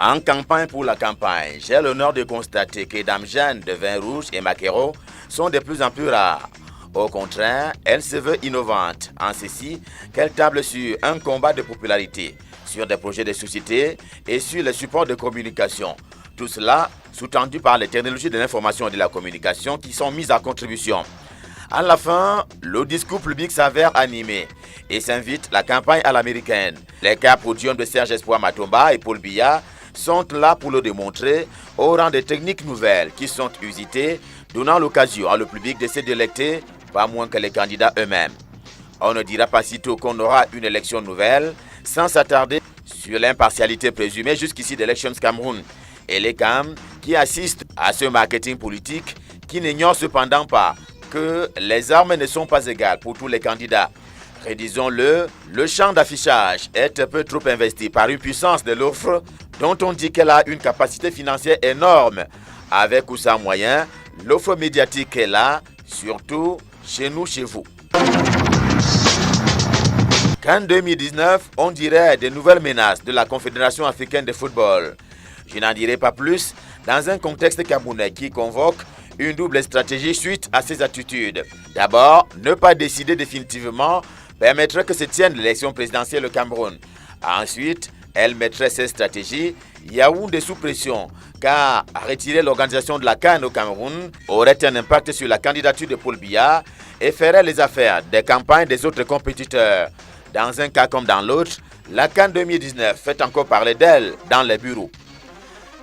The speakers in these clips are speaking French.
En campagne pour la campagne, j'ai l'honneur de constater que Dame Jeanne de Vin Rouge et Maquereau sont de plus en plus rares. Au contraire, elle se veut innovante en ceci qu'elle table sur un combat de popularité, sur des projets de société et sur les supports de communication. Tout cela sous-tendu par les technologies de l'information et de la communication qui sont mises à contribution. À la fin, le discours public s'avère animé et s'invite la campagne à l'américaine. Les cas podium de Serge Espoir Matomba et Paul Biya sont là pour le démontrer au rang de techniques nouvelles qui sont usitées, donnant l'occasion à le public de se délecter, pas moins que les candidats eux-mêmes. On ne dira pas sitôt qu'on aura une élection nouvelle sans s'attarder sur l'impartialité présumée jusqu'ici d'Elections Cameroun et les CAM qui assistent à ce marketing politique qui n'ignore cependant pas que les armes ne sont pas égales pour tous les candidats. Redisons-le, le champ d'affichage est un peu trop investi par une puissance de l'offre dont on dit qu'elle a une capacité financière énorme. Avec ou sans moyens, l'offre médiatique est là, surtout chez nous, chez vous. Qu'en 2019, on dirait des nouvelles menaces de la Confédération africaine de football. Je n'en dirai pas plus dans un contexte camerounais qui convoque une double stratégie suite à ces attitudes. D'abord, ne pas décider définitivement permettrait que se tienne l'élection présidentielle au Cameroun. Ensuite, elle mettrait ses stratégies Yaoundé sous pression, car retirer l'organisation de la CAN au Cameroun aurait un impact sur la candidature de Paul Biya et ferait les affaires des campagnes des autres compétiteurs. Dans un cas comme dans l'autre, la CAN 2019 fait encore parler d'elle dans les bureaux.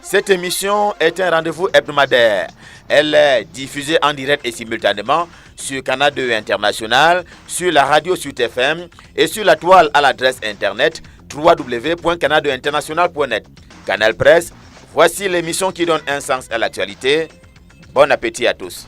Cette émission est un rendez-vous hebdomadaire. Elle est diffusée en direct et simultanément sur Canal 2 International, sur la radio Sud FM et sur la toile à l'adresse internet www.canal2international.net. Canal Presse, voici l'émission qui donne un sens à l'actualité. Bon appétit à tous.